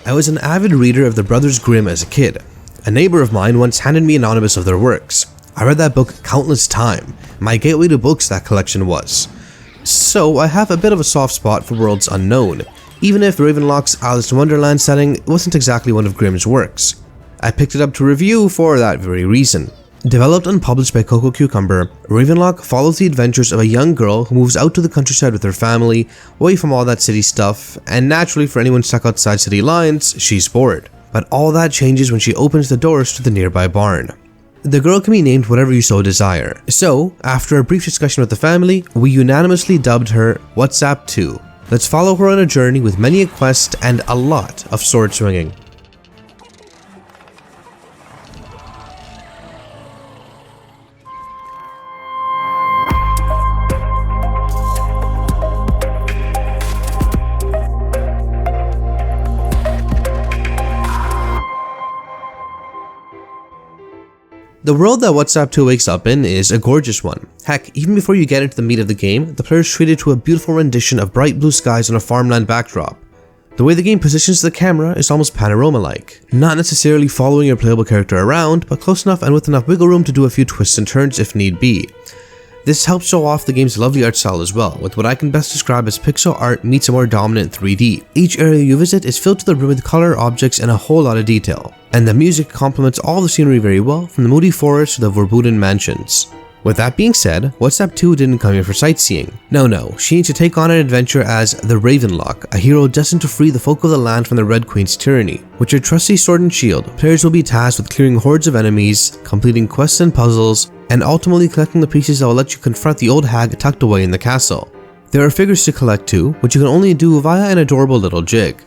I was an avid reader of the Brothers Grimm as a kid. A neighbor of mine once handed me an omnibus of their works. I read that book countless times. My gateway to books, that collection was. So I have a bit of a soft spot for worlds unknown, even if Ravenlok's Alice in Wonderland setting wasn't exactly one of Grimm's works. I picked it up to review for that very reason. Developed and published by Coccocucumber, Ravenlok follows the adventures of a young girl who moves out to the countryside with her family, away from all that city stuff, and naturally for anyone stuck outside city lines, she's bored. But all that changes when she opens the doors to the nearby barn. The girl can be named whatever you so desire, so after a brief discussion with the family, we unanimously dubbed her WhatsApp 2. Let's follow her on a journey with many a quest and a lot of sword swinging. The world that WhatsApp 2 wakes up in is a gorgeous one. Heck, even before you get into the meat of the game, the player is treated to a beautiful rendition of bright blue skies on a farmland backdrop. The way the game positions the camera is almost panorama-like, not necessarily following your playable character around, but close enough and with enough wiggle room to do a few twists and turns if need be. This helps show off the game's lovely art style as well, with what I can best describe as pixel art meets a more dominant 3D. Each area you visit is filled to the brim with color, objects, and a whole lot of detail. And the music complements all the scenery very well, from the moody forest to the Verbuden mansions. With that being said, WhatsApp 2 didn't come here for sightseeing. No, she needs to take on an adventure as the Ravenlok, a hero destined to free the folk of the land from the Red Queen's tyranny. With your trusty sword and shield, players will be tasked with clearing hordes of enemies, completing quests and puzzles, and ultimately collecting the pieces that will let you confront the old hag tucked away in the castle. There are figures to collect too, which you can only do via an adorable little jig.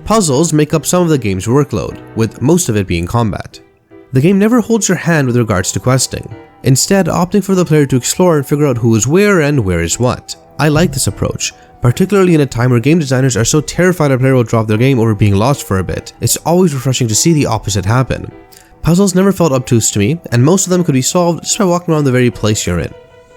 Puzzles make up some of the game's workload, with most of it being combat. The game never holds your hand with regards to questing, instead opting for the player to explore and figure out who is where and where is what. I like this approach, particularly in a time where game designers are so terrified a player will drop their game over being lost for a bit. It's always refreshing to see the opposite happen. Puzzles never felt obtuse to me, and most of them could be solved just by walking around the very place you're in.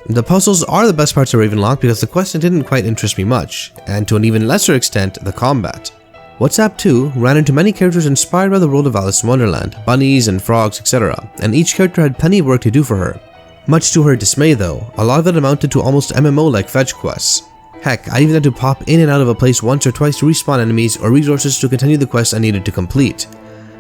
The puzzles are the best parts of Ravenlok because the questing didn't quite interest me much, and to an even lesser extent, the combat. WhatsApp 2 ran into many characters inspired by the world of Alice in Wonderland, bunnies and frogs, etc., and each character had plenty of work to do for her. Much to her dismay though, a lot of it amounted to almost MMO-like fetch quests. Heck, I even had to pop in and out of a place once or twice to respawn enemies or resources to continue the quests I needed to complete.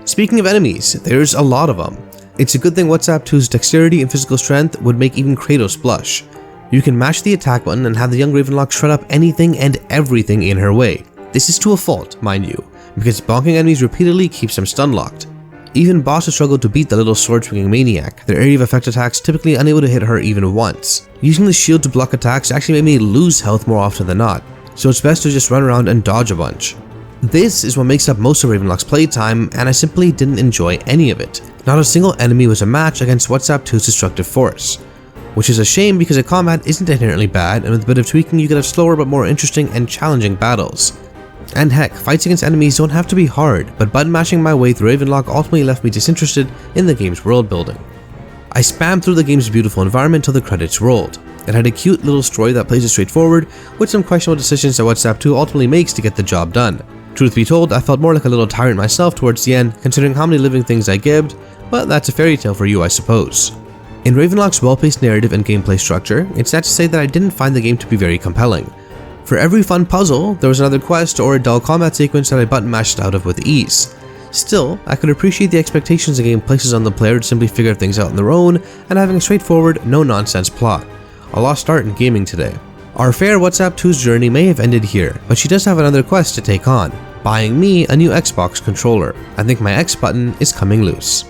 Speaking of enemies, there's a lot of them. It's a good thing WhatsApp 2's dexterity and physical strength would make even Kratos blush. You can mash the attack button and have the young Ravenlok shred up anything and everything in her way. This is to a fault, mind you, because bonking enemies repeatedly keeps them stun locked. Even bosses struggle to beat the little sword-swinging maniac, their area of effect attacks typically unable to hit her even once. Using the shield to block attacks actually made me lose health more often than not, so it's best to just run around and dodge a bunch. This is what makes up most of Ravenlok's playtime, and I simply didn't enjoy any of it. Not a single enemy was a match against WhatsApp 2's destructive force. Which is a shame because the combat isn't inherently bad, and with a bit of tweaking you can have slower but more interesting and challenging battles. And heck, fights against enemies don't have to be hard, but button mashing my way through Ravenlok ultimately left me disinterested in the game's world building. I spammed through the game's beautiful environment till the credits rolled. It had a cute little story that plays it straightforward, with some questionable decisions that WhatsApp 2 ultimately makes to get the job done. Truth be told, I felt more like a little tyrant myself towards the end, considering how many living things I gibbed, but that's a fairy tale for you, I suppose. In Ravenlok's well-paced narrative and gameplay structure, it's sad to say that I didn't find the game to be very compelling. For every fun puzzle, there was another quest or a dull combat sequence that I button mashed out of with ease. Still, I could appreciate the expectations the game places on the player to simply figure things out on their own and having a straightforward, no-nonsense plot. A lost art in gaming today. Our fair WhatsApp 2's journey may have ended here, but she does have another quest to take on, buying me a new Xbox controller. I think my X button is coming loose.